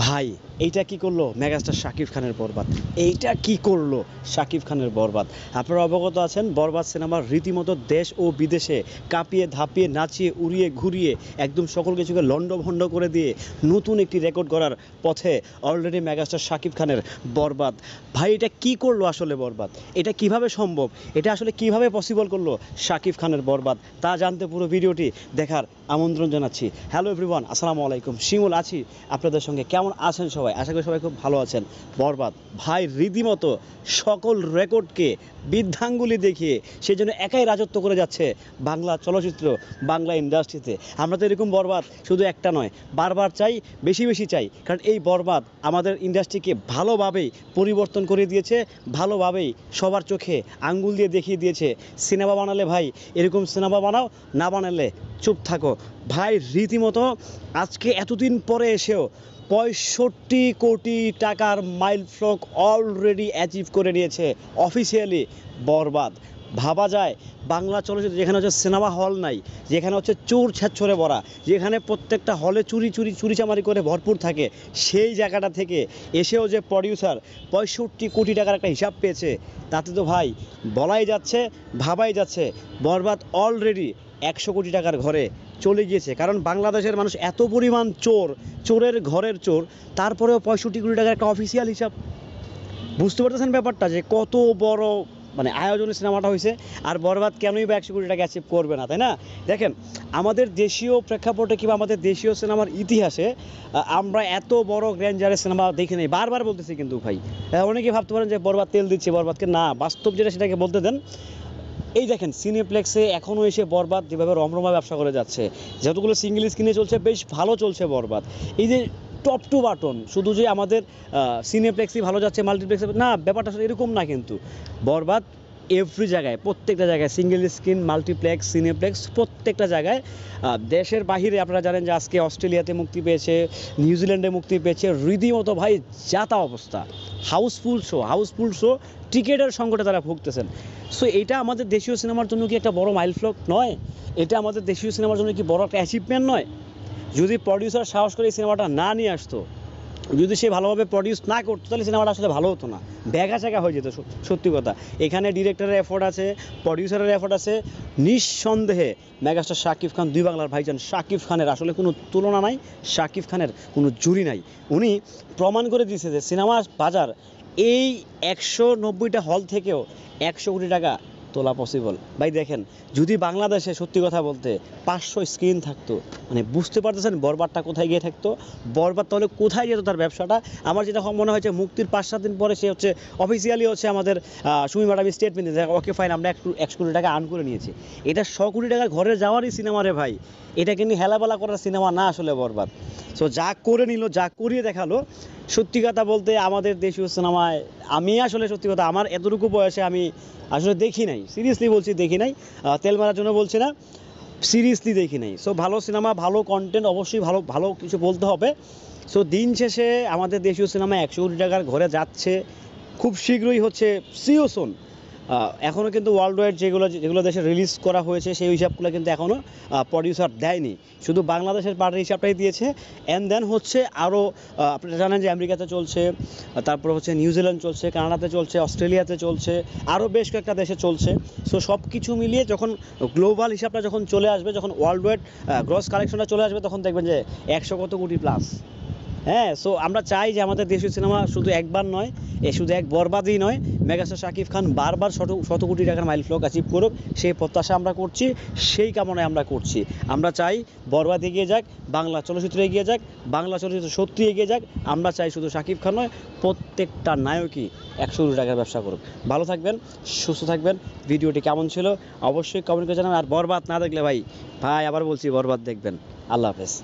ভাই এইটা কি করলো মেগাস্টার শাকিব খানের বরবাদ। এইটা কি করলো শাকিব খানের বরবাদ। আপনারা অবগত আছেন বরবাদ সিনেমার রীতিমতো দেশ ও বিদেশে কাঁপিয়ে ধাপিয়ে নাচিয়ে উড়িয়ে ঘুরিয়ে একদম সকল কিছুকে লণ্ডভণ্ড করে দিয়ে নতুন একটি রেকর্ড করার পথে অলরেডি মেগাস্টার শাকিব খানের বরবাদ। ভাই এটা কি করলো আসলে বরবাদ, এটা কিভাবে সম্ভব, এটা আসলে কিভাবে পসিবল করলো শাকিব খানের বরবাদ, তা জানতে পুরো ভিডিওটি দেখার আমন্ত্রণ জানাচ্ছি। হ্যালো এভরিওয়ান, আসসালামু আলাইকুম, শিমুল আছি আপনাদের সঙ্গে। কেমন আছেন সবাই? আশা করি সবাই খুব ভালো আছেন। বরবাদ ভাই রীতিমতো সকল রেকর্ডকে বৃদ্ধাঙ্গুলি দেখিয়ে সেই জন্য একাই রাজত্ব করে যাচ্ছে বাংলা চলচ্চিত্র, বাংলা ইন্ডাস্ট্রিতে। আমরা তো এরকম বরবাদ শুধু একটা নয়, বারবার চাই, বেশি বেশি চাই, কারণ এই বরবাদ আমাদের ইন্ডাস্ট্রিকে ভালোভাবেই পরিবর্তন করে দিয়েছে, ভালোভাবেই সবার চোখে আঙ্গুল দিয়ে দেখিয়ে দিয়েছে সিনেমা বানালে ভাই এরকম সিনেমা বানাও, না বানালে চুপ থাকো। ভাই রীতিমতো আজকে এতদিন পরে এসেও 65 কোটি টাকার মাইলফলক অলরেডি অ্যাচিভ করে নিয়েছে অফিসিয়ালি বরবাদ। ভাবা যায় বাংলা চলচ্চিত্র যেখানে হচ্ছে সিনেমা হল নাই, যেখানে হচ্ছে চোর ছ্যাঁচড়ে ভরা, যেখানে প্রত্যেকটা হলে চুরিচামারি করে ভরপুর থাকে, সেই জায়গাটা থেকে এসেও যে প্রডিউসার 65 কোটি টাকার একটা হিসাব পেয়েছে, তাতে তো ভাই বলাই যাচ্ছে, ভাবাই যাচ্ছে বরবাদ অলরেডি 100 কোটি টাকার ঘরে চলে গিয়েছে। কারণ বাংলাদেশের মানুষ এত পরিমাণ চোর, চোরের ঘরের চোর, তারপরেও 65 কোটি টাকার একটা অফিসিয়াল হিসাব। বুঝতে পারতেছেন ব্যাপারটা যে কত বড় মানে আয়োজনের সিনেমাটা হয়েছে। আর বরবাদ কেনই বা 100 কোটি টাকা অ্যাচিভ করবে না, তাই না? দেখেন আমাদের দেশীয় প্রেক্ষাপটে কিংবা আমাদের দেশীয় সিনেমার ইতিহাসে আমরা এত বড় গ্র্যান্ডারের সিনেমা দেখি নাই। বারবার বলতেছি কিন্তু ভাই, অনেকেই ভাবতে পারেন যে বরবাদ তেল দিচ্ছে বরবাদকে, না, বাস্তব যেটা সেটাকে বলতে দেন। এই দেখেন সিনেপ্লেক্সে এখনও এসে বরবাদ যেভাবে রমরমা ব্যবসা করে যাচ্ছে, যতগুলো সিঙ্গেল স্ক্রিনে চলছে বেশ ভালো চলছে বরবাদ। এই যে টপ টু বাটন, শুধু যে আমাদের সিনেপ্লেক্সই ভালো যাচ্ছে মাল্টিপ্লেক্সে না, ব্যাপারটা আসলে এরকম না কিন্তু। বরবাদ এভরি জায়গায়, প্রত্যেকটা জায়গায়, সিঙ্গেল স্ক্রিন, মাল্টিপ্লেক্স, সিনেপ্লেক্স, প্রত্যেকটা জায়গায়। দেশের বাহিরে আপনারা জানেন যে আজকে অস্ট্রেলিয়াতে মুক্তি পেয়েছে, নিউজিল্যান্ডে মুক্তি পেয়েছে, রীতিমতো ভাই যাতা অবস্থা, হাউসফুল শো, টিকেটের সংকটে তারা ভুগতেছেন। সো এটা আমাদের দেশীয় সিনেমার জন্য কি একটা বড় মাইলফলক নয়? এটা আমাদের দেশীয় সিনেমার জন্য কি বড় একটা অ্যাচিভমেন্ট নয়? যদি প্রডিউসার সাহস করে এই সিনেমাটা না নিয়ে আসতো, যদি সে ভালোভাবে প্রডিউস না করতো, তাহলে সিনেমাটা আসলে ভালো হতো না, ব্যাঘাচাকা হয়ে যেত। সত্যি কথা, এখানে ডিরেক্টরের এফোর্ট আছে, প্রডিউসারের এফোর্ট আছে, নিঃসন্দেহে মেগাস্টার শাকিব খান, দুই বাংলার ভাইজান শাকিব খানের আসলে কোনো তুলনা নাই, শাকিব খানের কোনো জুরি নাই। উনি প্রমাণ করে দিয়েছে যে সিনেমার বাজার এই 190টা হল থেকেও 100 কোটি টাকা তোলা পসিবল। ভাই দেখেন, যদি বাংলাদেশে সত্যি কথা বলতে 500 স্ক্রিন থাকতো, মানে বুঝতে পারতেছেন বরবাদটা কোথায় গিয়ে থাকতো, বরবাদ তাহলে কোথায় যেত তার ব্যবসাটা। আমার যেটা মনে হয়েছে মুক্তির 5-7 দিন পরে সে হচ্ছে অফিসিয়ালি হচ্ছে আমাদের সুমি ম্যাডামের স্টেটমেন্ট দিয়েছে, ওকে ফাইন, আমরা একটু 100 কোটি টাকা আর্ন করে নিয়েছি। এটা 100 কোটি টাকার ঘরে যাওয়ারই সিনেমা রে ভাই, এটা কিন্তু হেলাবেলা করার সিনেমা না আসলে বরবাদ। সো যা করে নিল, যা করিয়ে দেখালো, সত্যি কথা বলতে আমাদের দেশীয় সিনেমায় আমি আসলে সত্যি কথা আমার এতটুকু বয়সে আমি আসলে দেখি নাই, সিরিয়াসলি বলছি দেখি নাই, তেল মারার জন্য বলছি না, সিরিয়াসলি দেখি নাই। সো ভালো সিনেমা, ভালো কন্টেন্ট, অবশ্যই ভালো ভালো কিছু বলতে হবে। সো দিন শেষে আমাদের দেশীয় সিনেমা 100 কোটি টাকার ঘরে যাচ্ছে, খুব শীঘ্রই হচ্ছে সিওসন। এখনও কিন্তু ওয়ার্ল্ড ওয়াইড যেগুলো দেশে রিলিজ করা হয়েছে সেই হিসাবগুলো কিন্তু এখনও প্রডিউসার দেয়নি, শুধু বাংলাদেশের পার্টির হিসাবটাই দিয়েছে। অ্যান্ড দেন হচ্ছে আরও আপনারা জানেন যে আমেরিকাতে চলছে, তারপর হচ্ছে নিউজিল্যান্ড চলছে, কানাডাতে চলছে, অস্ট্রেলিয়াতে চলছে, আরও বেশ কয়েকটা দেশে চলছে। সো সব কিছু মিলিয়ে যখন গ্লোবাল হিসাবটা যখন চলে আসবে, যখন ওয়ার্ল্ড ওয়াইড গ্রস কালেকশনটা চলে আসবে, তখন দেখবেন যে 100 কত কোটি প্লাস। হ্যাঁ, সো আমরা চাই যে আমাদের দেশীয় সিনেমা শুধু একবার নয়, শুধু এক বরবাদই নয়, মেগাস্টার শাকিব খান বারবার শত কোটি টাকার মাইলফলক অ্যাচিভ করুক, সেই প্রত্যাশা আমরা করছি, সেই কামনায় আমরা করছি। আমরা চাই বরবাদ এগিয়ে যাক, বাংলা চলচ্চিত্র এগিয়ে যাক, বাংলা চলচ্চিত্র সত্যি এগিয়ে যাক। আমরা চাই শুধু শাকিব খান নয়, প্রত্যেকটা নায়কই 100 কোটি টাকার ব্যবসা করুক। ভালো থাকবেন, সুস্থ থাকবেন। ভিডিওটি কেমন ছিল অবশ্যই কমেন্ট করে জানাবেন। আর বরবাদ না দেখলে ভাই আবার বলছি বরবাদ দেখবেন। আল্লাহ হাফেজ।